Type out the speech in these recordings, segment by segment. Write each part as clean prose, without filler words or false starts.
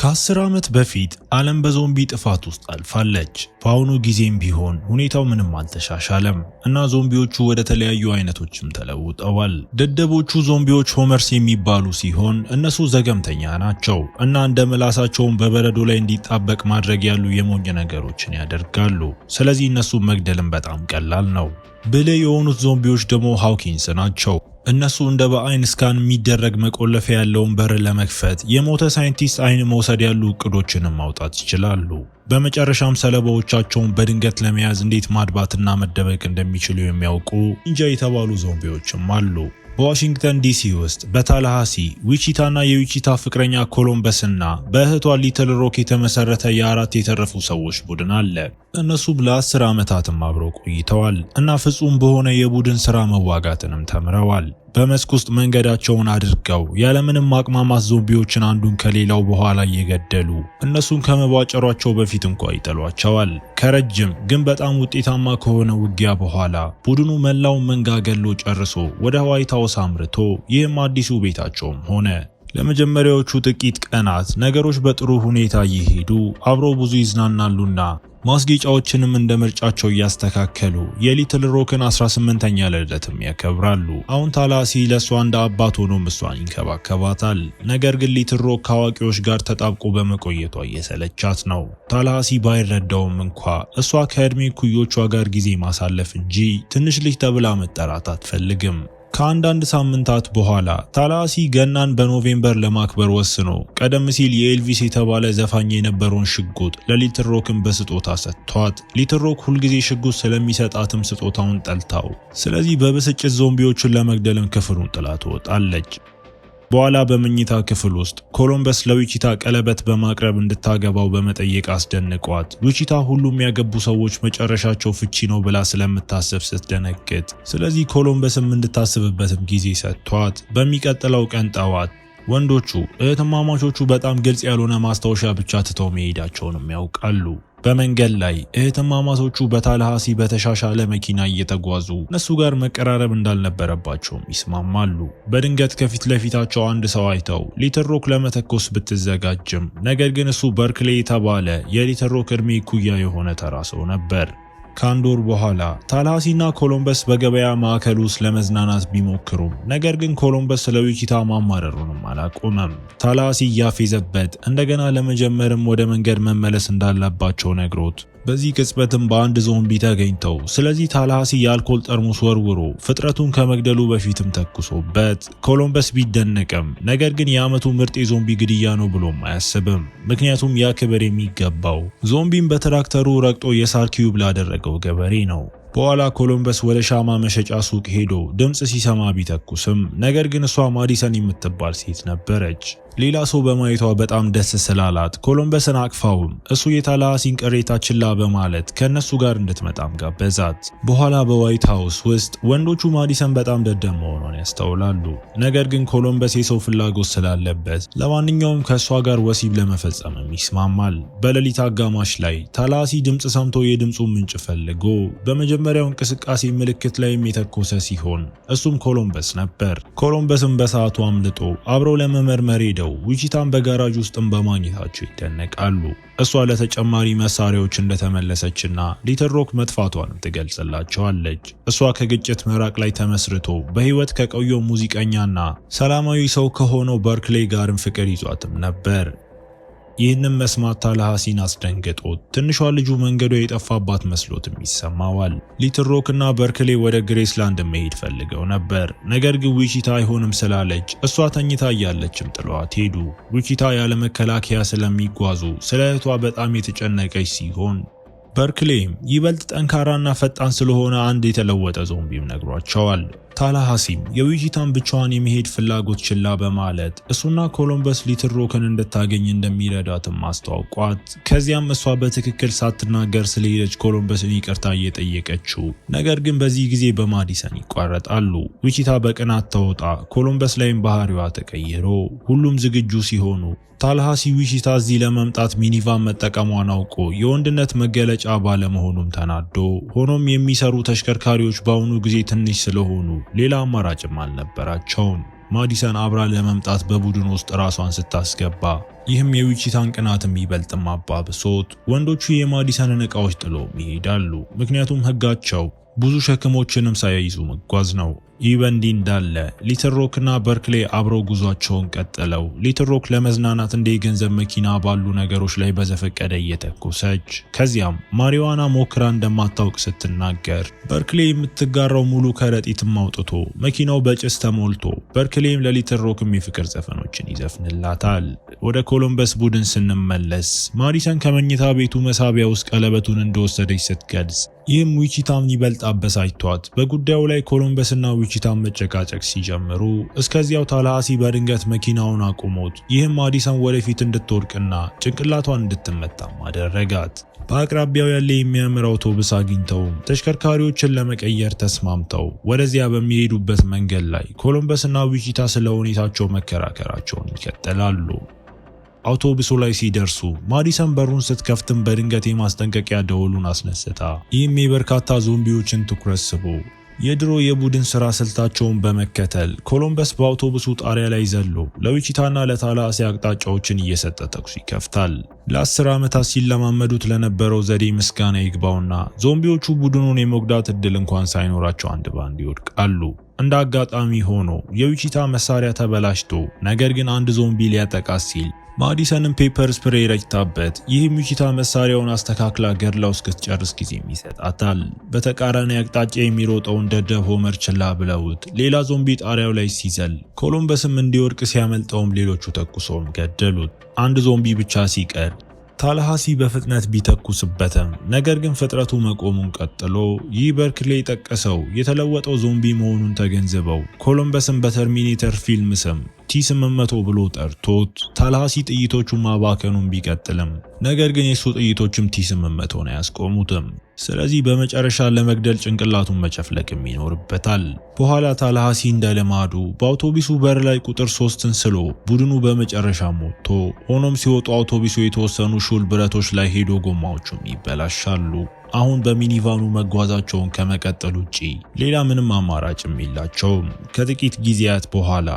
ከ10 ዓመት በፊት ዓለም በዞምቢ ጥፋት ውስጥ አልፋለች። በአሁኑ ጊዜም ቢሆን ሁኔታው ምንም አልተሻሻለም እና ዞምቢዎቹ ወደ ተለያዩ አይነቶችም ተለውጠዋል። ደደቦቹ ዞምቢዎች ሆመርስ የሚባሉ ሲሆን እነሱ ዘገምተኛ ናቸው እና እንደ ምላሳቸውን በበረዶ ላይ እንዲጣበቅ ማድረግ ያሉ የሞኝ ነገሮችን ያደርጋሉ። ስለዚህ እነሱን መግደልም በጣም ቀላል ነው። ብልህ የሆኑት ዞምቢዎች ደግሞ ሃውኪንስ ናቸው። እነሱ እንደ በአይን ስካን የሚደረግ መቆለፊያ ያለውን በር ለመክፈት የሞተ ሳይንቲስት አይን መውሰድ ያሉ እቅዶችንም ማውጣት ይችላሉ። በመጨረሻም ሰለባዎቻቸውን በድንገት ለመያዝ እንዴት ማድባትና መደበቅ እንደሚችሉ የሚያውቁ ኒንጃ የተባሉ ዞምቢዎችም አሉ። በዋሽንግተን ዲሲ ውስጥ በታላሃሲ ዊቺታና የዊቺታ ፍቅረኛ ኮሎምበስና በእህቷ ሊትል ሮክ የተመሰረተ የአራት የተረፉ ሰዎች ቡድን አለ። እነሱም ለ10 ዓመታትም አብረው ቆይተዋል እና ፍጹም በሆነ የቡድን ስራ መዋጋትንም ተምረዋል። በመስክ ውስጥ መንገዳቸውን አድርገው ያለምንም ማቅማማት ዞምቢዎችን አንዱን ከሌላው በኋላ እየገደሉ እነሱን ከመቧጨሯቸው በፊት እንኳ ይጠሏቸዋል። ከረጅም ግን በጣም ውጤታማ ከሆነ ውጊያ በኋላ ቡድኑ መላውን መንጋ ገሎ ጨርሶ ወደ ዋይት ሃውስ አምርቶ ይህም አዲሱ ቤታቸውም ሆነ። ለመጀመሪያዎቹ ጥቂት ቀናት ነገሮች በጥሩ ሁኔታ እየሄዱ አብረው ብዙ ይዝናናሉና ማስጌጫዎችንም እንደ ምርጫቸው እያስተካከሉ የሊትል ሮክን 18ኛ ልደትም ያከብራሉ። አሁን ታላሃሲ ለሷ እንደ አባት ሆኖ እሷን ይንከባከባታል። ነገር ግን ሊትል ሮክ ከአዋቂዎች ጋር ተጣብቆ በመቆየቷ እየሰለቻት ነው። ታላሃሲ ባይረዳውም እንኳ እሷ ከእድሜ ኩዮቿ ጋር ጊዜ ማሳለፍ እንጂ ትንሽ ልጅ ተብላ መጠራት አትፈልግም። ከአንዳንድ ሳምንታት በኋላ ታላሃሲ ገናን በኖቬምበር ለማክበር ወስኖ ቀደም ሲል የኤልቪስ የተባለ ዘፋኝ የነበረውን ሽጉጥ ለሊትል ሮክን በስጦታ ሰጥቷት፣ ሊትል ሮክ ሁልጊዜ ሽጉጥ ስለሚሰጣትም ስጦታውን ጠልታው፣ ስለዚህ በብስጭት ዞምቢዎቹን ለመግደልም ክፍሉን ጥላ ትወጣለች። በኋላ በመኝታ ክፍል ውስጥ ኮሎምበስ ለዊቺታ ቀለበት በማቅረብ እንድታገባው በመጠየቅ አስደንቋት፣ ዊቺታ ሁሉም ያገቡ ሰዎች መጨረሻቸው ፍቺ ነው ብላ ስለምታስብ ስትደነግጥ፣ ስለዚህ ኮሎምበስም እንድታስብበትም ጊዜ ሰጥቷት፣ በሚቀጥለው ቀን ጠዋት ወንዶቹ እህትማማቾቹ በጣም ግልጽ ያልሆነ ማስታወሻ ብቻ ትተው መሄዳቸውንም ያውቃሉ። በመንገድ ላይ እህትማማቾቹ በታላሃሲ በተሻሻለ መኪና እየተጓዙ እነሱ ጋር መቀራረብ እንዳልነበረባቸውም ይስማማሉ። በድንገት ከፊት ለፊታቸው አንድ ሰው አይተው ሊትል ሮክ ለመተኮስ ብትዘጋጅም፣ ነገር ግን እሱ በርክሌ የተባለ የሊትል ሮክ እድሜ እኩያ የሆነ ተራ ሰው ነበር። ከአንድ ወር በኋላ ታላሃሲና ኮሎምበስ በገበያ ማዕከል ውስጥ ለመዝናናት ቢሞክሩም፣ ነገር ግን ኮሎምበስ ስለ ዊቺታ ማማረሩንም አላቆመም። ታላሃሲ እያፌዘበት እንደገና ለመጀመርም ወደ መንገድ መመለስ እንዳለባቸው ነግሮት፣ በዚህ ቅጽበትም በአንድ ዞምቢ ተገኝተው፣ ስለዚህ ታላሃሲ የአልኮል ጠርሙስ ወርውሮ ፍጥረቱን ከመግደሉ በፊትም ተኩሶበት፣ ኮሎምበስ ቢደነቅም ነገር ግን የዓመቱ ምርጥ የዞምቢ ግድያ ነው ብሎም አያስብም። ምክንያቱም ያ ክብር የሚገባው ዞምቢን በትራክተሩ ረግጦ የሳር ኪዩብ ላደረገው ገበሬ ነው። በኋላ ኮሎምበስ ወደ ሻማ መሸጫ ሱቅ ሄዶ ድምጽ ሲሰማ ቢተኩስም፣ ነገር ግን እሷ ማዲሰን የምትባል ሴት ነበረች። ሌላ ሰው በማየቷ በጣም ደስ ስላላት ኮሎምበስን አቅፋውም እሱ የታላሃሲን ቅሬታ ችላ በማለት ከነሱ ጋር እንድትመጣም ጋበዛት። በኋላ በዋይት ሃውስ ውስጥ ወንዶቹ ማዲሰን በጣም ደደብ መሆኗን ያስተውላሉ። ነገር ግን ኮሎምበስ የሰው ፍላጎት ስላለበት ለማንኛውም ከእሷ ጋር ወሲብ ለመፈጸምም ይስማማል። በሌሊት አጋማሽ ላይ ታላሃሲ ድምጽ ሰምቶ የድምፁን ምንጭ ፈልጎ በመጀመሪያው እንቅስቃሴ ምልክት ላይም የተኮሰ ሲሆን እሱም ኮሎምበስ ነበር። ኮሎምበስም በሰዓቱ አምልጦ አብረው ለመመርመር ሄደው ዊቺታን በጋራጅ ውስጥም በማግኘታቸው ይደነቃሉ። እሷ ለተጨማሪ መሳሪያዎች እንደተመለሰችና ሊትል ሮክ መጥፋቷንም ትገልጽላቸዋለች። እሷ ከግጭት መራቅ ላይ ተመስርቶ በህይወት ከቆየው ሙዚቀኛና ሰላማዊ ሰው ከሆነው በርክሌ ጋርም ፍቅር ይዟትም ነበር። ይህንን መስማት ታላሃሲን አስደንግጦት ትንሿ ልጁ መንገዷ የጠፋባት መስሎትም ይሰማዋል። ሊትል ሮክና በርክሌ ወደ ግሬስላንድ መሄድ ፈልገው ነበር፣ ነገር ግን ዊቺታ አይሆንም ስላለች እሷ ተኝታ እያለችም ጥለዋት ሄዱ። ዊቺታ ያለ መከላከያ ስለሚጓዙ ስለ እህቷ በጣም የተጨነቀች ሲሆን፣ በርክሌም ይበልጥ ጠንካራና ፈጣን ስለሆነ አንድ የተለወጠ ዞምቢም ነግሯቸዋል። ታላሃሲም የዊቺታን ብቻዋን የመሄድ ፍላጎት ችላ በማለት እሱና ኮሎምበስ ሊትል ሮክን እንድታገኝ እንደሚረዳትም አስተዋውቋት፣ ከዚያም እሷ በትክክል ሳትናገር ስለሄደች ኮሎምበስን ይቅርታ እየጠየቀችው፣ ነገር ግን በዚህ ጊዜ በማዲሰን ይቋረጣሉ። ዊቺታ በቅናት ተውጣ ኮሎምበስ ላይም ባህሪዋ ተቀይሮ ሁሉም ዝግጁ ሲሆኑ፣ ታላሃሲ ዊቺታ እዚህ ለመምጣት ሚኒቫን መጠቀሟን አውቆ የወንድነት መገለጫ ባለመሆኑም ተናዶ፣ ሆኖም የሚሰሩ ተሽከርካሪዎች በአሁኑ ጊዜ ትንሽ ስለሆኑ ሌላ አማራጭም አልነበራቸውም። ማዲሰን አብራ ለመምጣት በቡድን ውስጥ ራሷን ስታስገባ ይህም የዊቺታን ቅናትም ይበልጥም አባብሶት ወንዶቹ የማዲሰንን ዕቃዎች ጥሎ ይሄዳሉ። ምክንያቱም ህጋቸው ብዙ ሸክሞችንም ሳይይዙ መጓዝ ነው። ይህ በእንዲህ እንዳለ ሊትል ሮክ እና በርክሌ አብረው ጉዟቸውን ቀጥለው ሊትል ሮክ ለመዝናናት እንደ የገንዘብ መኪና ባሉ ነገሮች ላይ በዘፈቀደ እየተኮሰች ከዚያም ማሪዋና ሞክራ እንደማታውቅ ስትናገር በርክሌ የምትጋራው ሙሉ ከረጢትም አውጥቶ መኪናው በጭስ ተሞልቶ በርክሌም ለሊትል ሮክም የፍቅር ዘፈኖችን ይዘፍንላታል። ወደ ኮሎምበስ ቡድን ስንመለስ ማዲሰን ከመኝታ ቤቱ መሳቢያ ውስጥ ቀለበቱን እንደወሰደች ስትገልጽ ይህም ዊቺታን ይበልጥ አበሳጭቷት በጉዳዩ ላይ ኮሎምበስና ዊቺታን መጨቃጨቅ ሲጀምሩ እስከዚያው ታላሃሲ በድንገት መኪናውን አቁሞት ይህም ማዲሰን ወደፊት እንድትወድቅና ጭንቅላቷን እንድትመታም አደረጋት። በአቅራቢያው ያለ የሚያምር አውቶቡስ አግኝተው ተሽከርካሪዎችን ለመቀየር ተስማምተው ወደዚያ በሚሄዱበት መንገድ ላይ ኮሎምበስና ዊቺታ ስለ ሁኔታቸው መከራከራቸውን ይቀጥላሉ። አውቶቡሱ ላይ ሲደርሱ ማዲሰን በሩን ስትከፍትም በድንገት የማስጠንቀቂያ ደወሉን አስነስታ ይህም የበርካታ ዞምቢዎችን ትኩረት ስቦ የድሮ የቡድን ስራ ስልታቸውን በመከተል ኮሎምበስ በአውቶቡሱ ጣሪያ ላይ ዘሎ ለዊቺታና ለታላሃሲ አቅጣጫዎችን እየሰጠ ተኩስ ይከፍታል። ለ10 ዓመታት ሲለማመዱት ለነበረው ዘዴ ምስጋና ይግባውና ዞምቢዎቹ ቡድኑን የመጉዳት እድል እንኳን ሳይኖራቸው አንድ ባንድ ይወድቃሉ። እንደ አጋጣሚ ሆኖ የዊቺታ መሳሪያ ተበላሽቶ ነገር ግን አንድ ዞምቢ ሊያጠቃት ሲል ማዲሰንን ፔፐር ስፕሬይ ረጭታበት ይህም ዊቺታ መሳሪያውን አስተካክላ ገድላው እስክትጨርስ ጊዜም ይሰጣታል። በተቃራኒ አቅጣጫ የሚሮጠውን ደደብ ሆመር ችላ ብለውት ሌላ ዞምቢ ጣሪያው ላይ ሲዘል ኮሎምበስም እንዲወድቅ ሲያመልጠውም ሌሎቹ ተኩሰውም ገደሉት። አንድ ዞምቢ ብቻ ሲቀር ታላሃሲ በፍጥነት ቢተኩስበትም ነገር ግን ፍጥረቱ መቆሙን ቀጥሎ ይህ በርክሌ የጠቀሰው የተለወጠው ዞምቢ መሆኑን ተገንዝበው ኮሎምበስን በተርሚኔተር ፊልም ስም T800 ብሎ ጠርቶት ታላሃሲ ጥይቶቹን ማባከኑን ቢቀጥልም ነገር ግን የሱ ጥይቶችም T800 ነው ያስቆሙትም። ስለዚህ በመጨረሻ ለመግደል ጭንቅላቱን መጨፍለቅም ይኖርበታል። በኋላ ታላሃሲ እንደለማዱ በአውቶቡሱ በር ላይ ቁጥር 3ን ስሎ ቡድኑ በመጨረሻ ሞቶ ሆኖም ሲወጡ አውቶቡሱ የተወሰኑ ሹል ብረቶች ላይ ሄዶ ጎማዎቹም ይበላሻሉ። አሁን በሚኒቫኑ መጓዛቸውን ከመቀጠል ውጪ ሌላ ምንም አማራጭም የላቸውም። ከጥቂት ጊዜያት በኋላ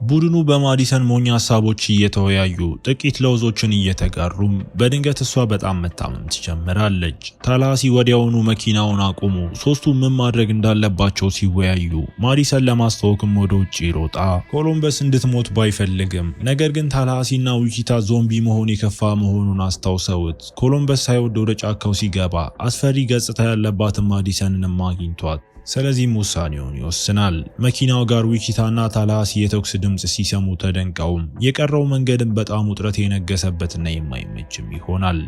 ቡድኑ በማዲሰን ሞኝ ሐሳቦች እየተወያዩ ጥቂት ለውዞችን እየተጋሩም በድንገት እሷ በጣም መታመም ትጀምራለች። ታላሃሲ ወዲያውኑ መኪናውን አቁሞ ሶስቱ ምን ማድረግ እንዳለባቸው ሲወያዩ ማዲሰን ለማስተዋወቅም ወደ ውጭ ሮጣ ኮሎምበስ እንድትሞት ባይፈልግም ነገር ግን ታላሃሲና ዊቺታ ዞምቢ መሆን የከፋ መሆኑን አስታውሰውት ኮሎምበስ ሳይወድ ወደ ጫካው ሲገባ አስፈሪ ገጽታ ያለባትን ማዲሰንንም አግኝቷት ስለዚህም ውሳኔውን ይወስናል። መኪናው ጋር ዊቺታና ታላሃሲ የተኩስ ድምጽ ሲሰሙ ተደንቀውም የቀረው መንገድም በጣም ውጥረት የነገሰበትና የማይመችም ይሆናል።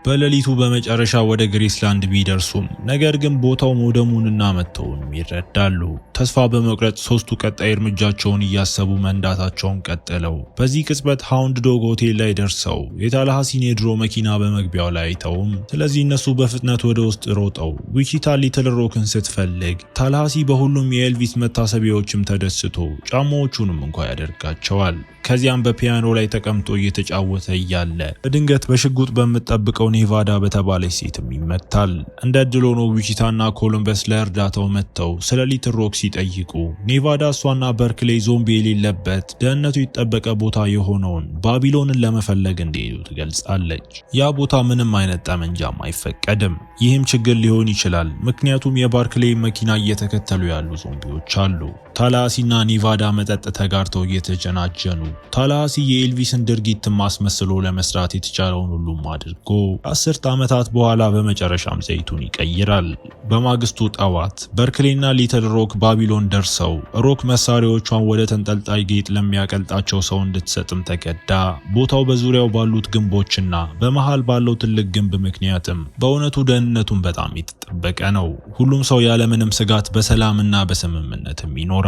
በሌሊቱ በመጨረሻ ወደ ግሬስላንድ ቢደርሱም ነገር ግን ቦታው መውደሙንና መተውንም ይረዳሉ። ተስፋ በመቁረጥ ሶስቱ ቀጣይ እርምጃቸውን እያሰቡ መንዳታቸውን ቀጥለው በዚህ ቅጽበት ሃውንድ ዶግ ሆቴል ላይ ደርሰው የታላሃሲን የድሮ መኪና በመግቢያው ላይ አይተውም። ስለዚህ እነሱ በፍጥነት ወደ ውስጥ ሮጠው ዊቺታ ሊትል ሮክን ስትፈልግ ታላሃሲ በሁሉም የኤልቪስ መታሰቢያዎችም ተደስቶ ጫማዎቹንም እንኳ ያደርጋቸዋል። ከዚያም በፒያኖ ላይ ተቀምጦ እየተጫወተ እያለ በድንገት በሽጉጥ በምትጠብቀው ኔቫዳ በተባለች ሴትም ይመታል። እንደ ዕድል ሆኖ ዊቺታና ኮሎምበስ ለእርዳታው መጥተው ስለ ሊትል ሮክ ሲጠይቁ ኔቫዳ እሷና በርክሌ ዞምቢ የሌለበት ደህንነቱ የተጠበቀ ቦታ የሆነውን ባቢሎንን ለመፈለግ እንደሄዱ ትገልጻለች። ያ ቦታ ምንም አይነት ጠመንጃም አይፈቀድም። ይህም ችግር ሊሆን ይችላል ምክንያቱም የበርክሌ መኪና እየተከተሉ ያሉ ዞምቢዎች አሉ። ታላሃሲና ኔቫዳ መጠጥ ተጋርተው እየተጀናጀኑ ታላሃሲ የኤልቪስን ድርጊት ማስመስሎ ለመስራት የተቻለውን ሁሉም አድርጎ 10 ዓመታት በኋላ በመጨረሻም ዘይቱን ይቀይራል። በማግስቱ ጠዋት በርክሌና ሊትል ሮክ ባቢሎን ደርሰው ሮክ መሳሪያዎቿን ወደ ተንጠልጣይ ጌጥ ለሚያቀልጣቸው ሰው እንድትሰጥም ተገዳ። ቦታው በዙሪያው ባሉት ግንቦችና በመሃል ባለው ትልቅ ግንብ ምክንያትም በእውነቱ ደህንነቱን በጣም የተጠበቀ ነው። ሁሉም ሰው ያለምንም ስጋት በሰላምና በስምምነትም ይኖራል።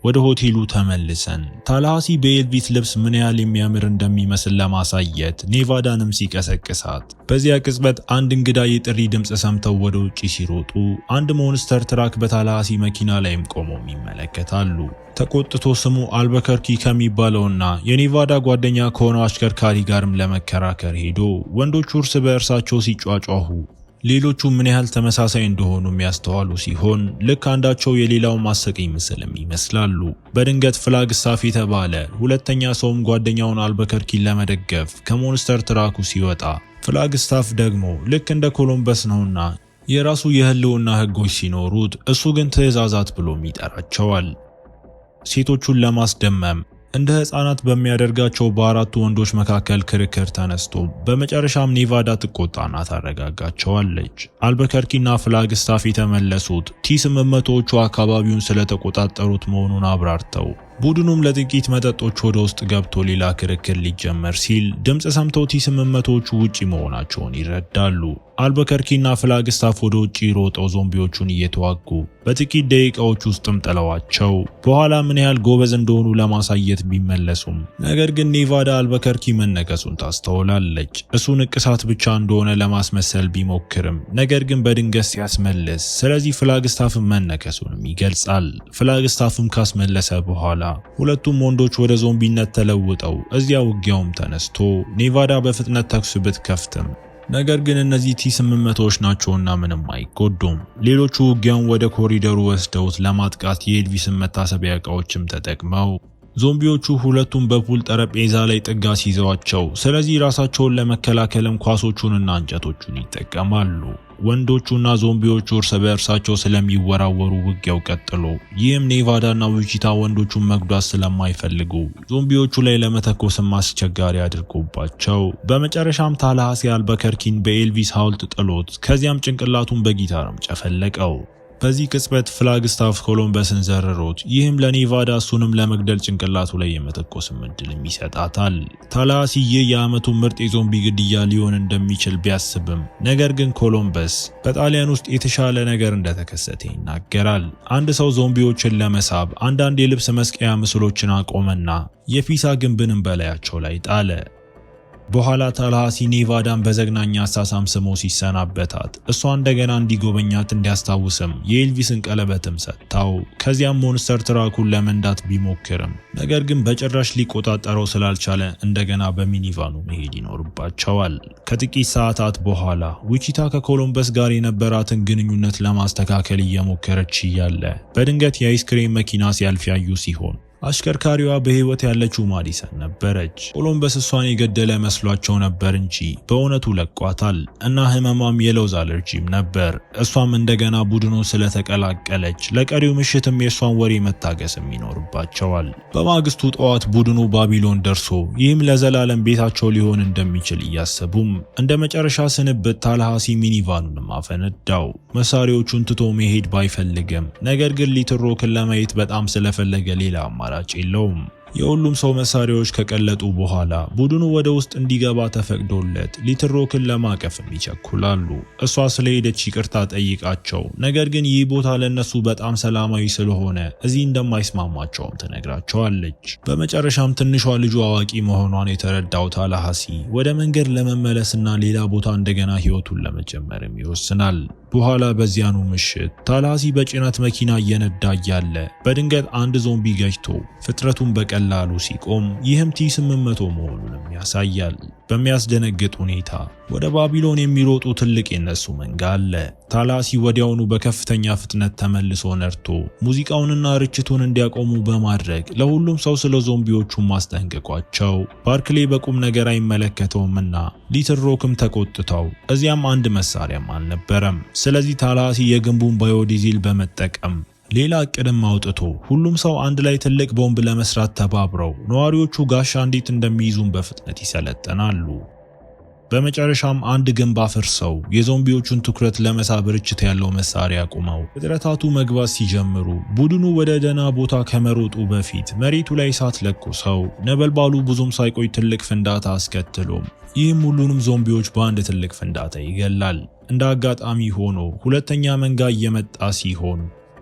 ወደ ሆቴሉ ተመልሰን ታላሃሲ በኤልቪስ ልብስ ምን ያህል የሚያምር እንደሚመስል ለማሳየት ኔቫዳንም ሲቀሰቅሳት በዚያ ቅጽበት አንድ እንግዳ የጥሪ ድምጽ ሰምተው ወደ ውጪ ሲሮጡ አንድ ሞንስተር ትራክ በታላሃሲ መኪና ላይም ቆመው ይመለከታሉ። ተቆጥቶ ስሙ አልበከርኪ ከሚባለውና የኔቫዳ ጓደኛ ከሆነው አሽከርካሪ ጋርም ለመከራከር ሄዶ ወንዶቹ እርስ በእርሳቸው ሲጫጫሁ ሌሎቹ ምን ያህል ተመሳሳይ እንደሆኑ የሚያስተዋሉ ሲሆን ልክ አንዳቸው የሌላው ማሰቀኝ ምስልም ይመስላሉ። በድንገት ፍላግስታፍ የተባለ ሁለተኛ ሰውም ጓደኛውን አልበከርኪን ለመደገፍ ከሞንስተር ትራኩ ሲወጣ፣ ፍላግስታፍ ደግሞ ልክ እንደ ኮሎምበስ ነውና የራሱ የህልውና ህጎች ሲኖሩት እሱ ግን ትዕዛዛት ብሎም ይጠራቸዋል። ሴቶቹን ለማስደመም እንደ ህፃናት በሚያደርጋቸው በአራቱ ወንዶች መካከል ክርክር ተነስቶ በመጨረሻም ኔቫዳ ትቆጣና ታረጋጋቸዋለች። አልበከርኪና ፍላግስታፍ የተመለሱት ቲ800ዎቹ አካባቢውን ስለተቆጣጠሩት መሆኑን አብራርተው ቡድኑም ለጥቂት መጠጦች ወደ ውስጥ ገብቶ ሌላ ክርክር ሊጀመር ሲል ድምጽ ሰምተው ቲ800ዎቹ ውጪ መሆናቸውን ይረዳሉ። አልበከርኪና ፍላግስታፍ ወደ ውጪ ሮጠው ዞምቢዎቹን እየተዋጉ በጥቂት ደቂቃዎች ውስጥም ጥለዋቸው በኋላ ምን ያህል ጎበዝ እንደሆኑ ለማሳየት ቢመለሱም ነገር ግን ኔቫዳ አልበከርኪ መነከሱን ታስተውላለች። እሱ ንቅሳት ብቻ እንደሆነ ለማስመሰል ቢሞክርም ነገር ግን በድንገት ሲያስመልስ፣ ስለዚህ ፍላግስታፍም መነከሱንም ይገልጻል። ፍላግስታፍም ካስመለሰ በኋላ ሁለቱም ወንዶች ወደ ዞምቢነት ተለውጠው እዚያ ውጊያውም ተነስቶ ኔቫዳ በፍጥነት ተኩስ ብትከፍትም ነገር ግን እነዚህ ቲ800ዎች ናቸውና ምንም አይጎዱም። ሌሎቹ ውጊያውን ወደ ኮሪደሩ ወስደውት ለማጥቃት የኤልቪስን መታሰቢያ ዕቃዎችም ተጠቅመው ዞምቢዎቹ ሁለቱም በፑል ጠረጴዛ ላይ ጥጋ ሲይዘዋቸው፣ ስለዚህ ራሳቸውን ለመከላከልም ኳሶቹንና እንጨቶቹን ይጠቀማሉ። ወንዶቹና ዞምቢዎቹ እርስ በእርሳቸው ስለሚወራወሩ ውጊያው ቀጥሎ፣ ይህም ኔቫዳና ዊቺታ ወንዶቹን መጉዳት ስለማይፈልጉ ዞምቢዎቹ ላይ ለመተኮስም አስቸጋሪ አድርጎባቸው በመጨረሻም ታላሃሲ አልበከርኪን በኤልቪስ ሐውልት ጥሎት ከዚያም ጭንቅላቱን በጊታርም ጨፈለቀው። በዚህ ቅጽበት ፍላግስታፍ ኮሎምበስን ዘረሮት፣ ይህም ለኔቫዳ እሱንም ለመግደል ጭንቅላቱ ላይ የመተኮስም እድልም ይሰጣታል። ታላሃሲ ይህ የዓመቱ ምርጥ የዞምቢ ግድያ ሊሆን እንደሚችል ቢያስብም ነገር ግን ኮሎምበስ በጣሊያን ውስጥ የተሻለ ነገር እንደተከሰተ ይናገራል። አንድ ሰው ዞምቢዎችን ለመሳብ አንዳንድ የልብስ መስቀያ ምስሎችን አቆመና የፒሳ ግንብንም በላያቸው ላይ ጣለ። በኋላ ታላሃሲ ኔቫዳን በዘግናኝ አሳሳም ስሞ ሲሰናበታት እሷ እንደገና እንዲጎበኛት እንዲያስታውስም የኤልቪስን ቀለበትም ሰጥታው ከዚያም ሞንስተር ትራኩን ለመንዳት ቢሞክርም ነገር ግን በጭራሽ ሊቆጣጠረው ስላልቻለ እንደገና በሚኒቫኑ መሄድ ይኖርባቸዋል። ከጥቂት ሰዓታት በኋላ ዊቺታ ከኮሎምበስ ጋር የነበራትን ግንኙነት ለማስተካከል እየሞከረች እያለ በድንገት የአይስክሬም መኪና ሲያልፍ ያዩ ሲሆን አሽከርካሪዋ በህይወት ያለችው ማዲሰን ነበረች። ኮሎምበስ እሷን የገደለ መስሏቸው ነበር እንጂ በእውነቱ ለቋታል እና ህመሟም የለውዝ አለርጂም ነበር። እሷም እንደገና ቡድኑን ስለተቀላቀለች ለቀሪው ምሽትም የእሷን ወሬ መታገስም ይኖርባቸዋል። በማግስቱ ጠዋት ቡድኑ ባቢሎን ደርሶ ይህም ለዘላለም ቤታቸው ሊሆን እንደሚችል እያሰቡም እንደ መጨረሻ ስንብት ታላሃሲ ሚኒቫኑንም አፈነዳው። መሳሪያዎቹን ትቶ መሄድ ባይፈልግም ነገር ግን ሊትሮክን ለማየት በጣም ስለፈለገ ሌላ አማራጭ የለውም። የሁሉም ሰው መሳሪያዎች ከቀለጡ በኋላ ቡድኑ ወደ ውስጥ እንዲገባ ተፈቅዶለት ሊትሮክን ለማቀፍም ይቸኩላሉ። እሷ ስለሄደች ይቅርታ ጠይቃቸው ነገር ግን ይህ ቦታ ለነሱ በጣም ሰላማዊ ስለሆነ እዚህ እንደማይስማማቸውም ትነግራቸዋለች። በመጨረሻም ትንሿ ልጁ አዋቂ መሆኗን የተረዳው ታላሃሲ ወደ መንገድ ለመመለስና ሌላ ቦታ እንደገና ህይወቱን ለመጀመርም ይወስናል። በኋላ በዚያኑ ምሽት ታላሃሲ በጭነት መኪና እየነዳ እያለ በድንገት አንድ ዞምቢ ገጭቶ ፍጥረቱን በቀላሉ ሲቆም ይህም ቲ800 መሆኑንም ያሳያል። በሚያስደነግጥ ሁኔታ ወደ ባቢሎን የሚሮጡ ትልቅ የነሱ መንጋ አለ። ታላሃሲ ወዲያውኑ በከፍተኛ ፍጥነት ተመልሶ ነርቶ ሙዚቃውንና ርችቱን እንዲያቆሙ በማድረግ ለሁሉም ሰው ስለ ዞምቢዎቹ ማስጠንቀቋቸው ባርክሌ በቁም ነገር አይመለከተውምና ሊትሮክም ተቆጥተው እዚያም አንድ መሳሪያም አልነበረም። ስለዚህ ታላሃሲ የግንቡን ባዮዲዚል በመጠቀም ሌላ እቅድም አውጥቶ ሁሉም ሰው አንድ ላይ ትልቅ ቦምብ ለመስራት ተባብረው ነዋሪዎቹ ጋሻ እንዴት እንደሚይዙን በፍጥነት ይሰለጥናሉ። በመጨረሻም አንድ ግንብ አፍርሰው የዞምቢዎቹን ትኩረት ለመሳብ ርችት ያለው መሳሪያ አቁመው ፍጥረታቱ መግባት ሲጀምሩ ቡድኑ ወደ ደህና ቦታ ከመሮጡ በፊት መሬቱ ላይ እሳት ለኩሰው ነበልባሉ ብዙም ሳይቆይ ትልቅ ፍንዳታ አስከትሎም ይህም ሁሉንም ዞምቢዎች በአንድ ትልቅ ፍንዳታ ይገላል። እንደ አጋጣሚ ሆኖ ሁለተኛ መንጋ እየመጣ ሲሆን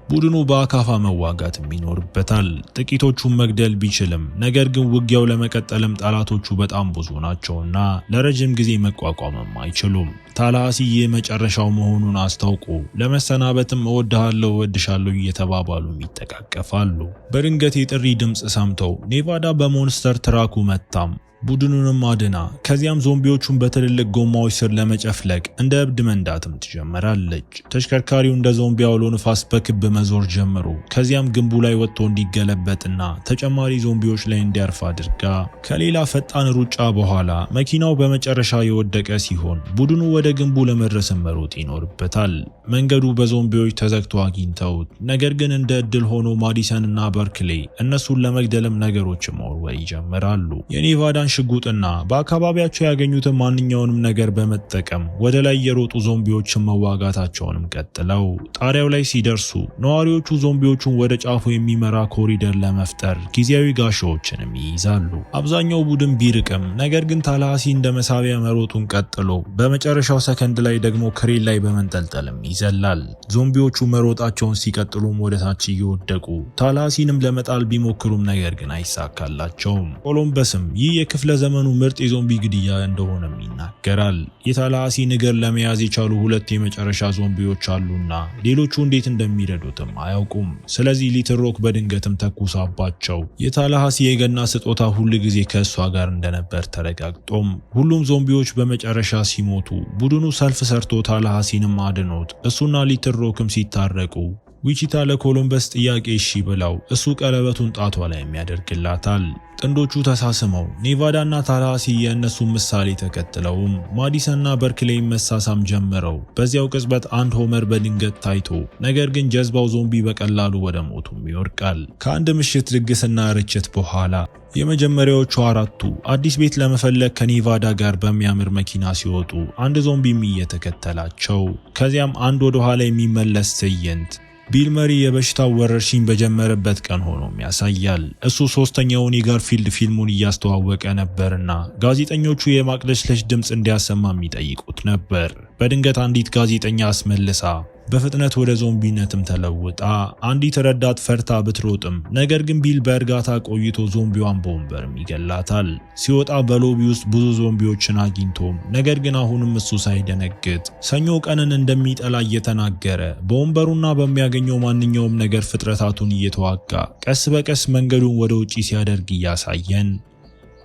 ቡድኑ በአካፋ መዋጋትም ይኖርበታል። ጥቂቶቹን መግደል ቢችልም ነገር ግን ውጊያው ለመቀጠልም ጠላቶቹ በጣም ብዙ ናቸውና ለረጅም ጊዜ መቋቋምም አይችሉም። ታላሃሲ ይህ መጨረሻው መሆኑን አስታውቆ ለመሰናበትም እወድሃለሁ እወድሻለሁ እየተባባሉ ይጠቃቀፋሉ። በድንገት የጥሪ ድምጽ ሰምተው ኔቫዳ በሞንስተር ትራኩ መታም ቡድኑንም አድና ከዚያም ዞምቢዎቹን በትልልቅ ጎማዎች ስር ለመጨፍለቅ እንደ እብድ መንዳትም ትጀምራለች። ተሽከርካሪው እንደ ዞምቢ አውሎ ንፋስ በክብ መዞር ጀምሮ ከዚያም ግንቡ ላይ ወጥቶ እንዲገለበጥና ተጨማሪ ዞምቢዎች ላይ እንዲያርፍ አድርጋ ከሌላ ፈጣን ሩጫ በኋላ መኪናው በመጨረሻ የወደቀ ሲሆን ቡድኑ ወደ ግንቡ ለመድረስ መሮጥ ይኖርበታል። መንገዱ በዞምቢዎች ተዘግቶ አግኝተውት፣ ነገር ግን እንደ እድል ሆኖ ማዲሰን እና በርክሌ እነሱን ለመግደልም ነገሮችን መወርወር ይጀምራሉ። የኔቫዳን ሽጉጥና በአካባቢያቸው ያገኙትን ማንኛውንም ነገር በመጠቀም ወደ ላይ የሮጡ ዞምቢዎችን መዋጋታቸውንም ቀጥለው ጣሪያው ላይ ሲደርሱ ነዋሪዎቹ ዞምቢዎቹን ወደ ጫፉ የሚመራ ኮሪደር ለመፍጠር ጊዜያዊ ጋሻዎችንም ይይዛሉ። አብዛኛው ቡድን ቢርቅም ነገር ግን ታላሃሲ እንደ መሳቢያ መሮጡን ቀጥሎ በመጨረሻው ሰከንድ ላይ ደግሞ ክሬን ላይ በመንጠልጠልም ይዘላል። ዞምቢዎቹ መሮጣቸውን ሲቀጥሉም ወደ ታች እየወደቁ ታላሃሲንም ለመጣል ቢሞክሩም ነገር ግን አይሳካላቸውም። ኮሎምበስም ይህ የክፍለ ዘመኑ ምርጥ የዞምቢ ግድያ እንደሆነም ይናገራል። የታላሃሲን እግር ለመያዝ የቻሉ ሁለት የመጨረሻ ዞምቢዎች አሉና ሌሎቹ እንዴት እንደሚረዱትም አያውቁም። ስለዚህ ሊትል ሮክ በድንገትም ተኩሳባቸው የታላሃሲ የገና ስጦታ ሁል ጊዜ ከእሷ ጋር እንደነበር ተረጋግጦም ሁሉም ዞምቢዎች በመጨረሻ ሲሞቱ ቡድኑ ሰልፍ ሰርቶ ታላሃሲንም አድኖት እሱና ሊትል ሮክም ሲታረቁ ዊቺታ ለኮሎምበስ ጥያቄ እሺ ብለው እሱ ቀለበቱን ጣቷ ላይ ያደርግላታል። ጥንዶቹ ተሳስመው ኔቫዳና ታላሃሲ የእነሱን ምሳሌ ተከትለውም ማዲሰንና በርክሌይ መሳሳም ጀምረው በዚያው ቅጽበት አንድ ሆመር በድንገት ታይቶ ነገር ግን ጀዝባው ዞምቢ በቀላሉ ወደ ሞቱም ይወርቃል። ከአንድ ምሽት ድግስና ርችት በኋላ የመጀመሪያዎቹ አራቱ አዲስ ቤት ለመፈለግ ከኔቫዳ ጋር በሚያምር መኪና ሲወጡ አንድ ዞምቢም እየተከተላቸው ከዚያም አንድ ወደ ኋላ የሚመለስ ትዕይንት ቢል መሪ የበሽታው ወረርሽኝ በጀመረበት ቀን ሆኖም ያሳያል። እሱ ሶስተኛውን የጋርፊልድ ፊልሙን እያስተዋወቀ ነበርና ጋዜጠኞቹ የማቅለሽለሽ ድምፅ እንዲያሰማ የሚጠይቁት ነበር። በድንገት አንዲት ጋዜጠኛ አስመልሳ በፍጥነት ወደ ዞምቢነትም ተለውጣ አንዲት ረዳት ፈርታ ብትሮጥም ነገር ግን ቢል በእርጋታ ቆይቶ ዞምቢዋን በወንበርም ይገላታል። ሲወጣ በሎቢ ውስጥ ብዙ ዞምቢዎችን አግኝቶም ነገር ግን አሁንም እሱ ሳይደነግጥ ሰኞ ቀንን እንደሚጠላ እየተናገረ በወንበሩና በሚያገኘው ማንኛውም ነገር ፍጥረታቱን እየተዋጋ ቀስ በቀስ መንገዱን ወደ ውጪ ሲያደርግ እያሳየን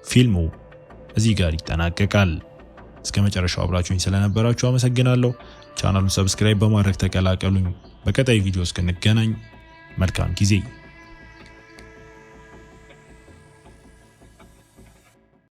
ፊልሙ እዚህ ጋር ይጠናቀቃል። እስከ መጨረሻው አብራችሁኝ ስለነበራችሁ አመሰግናለሁ። ቻናሉን ሰብስክራይብ በማድረግ ተቀላቀሉኝ። በቀጣይ ቪዲዮ እስክንገናኝ መልካም ጊዜ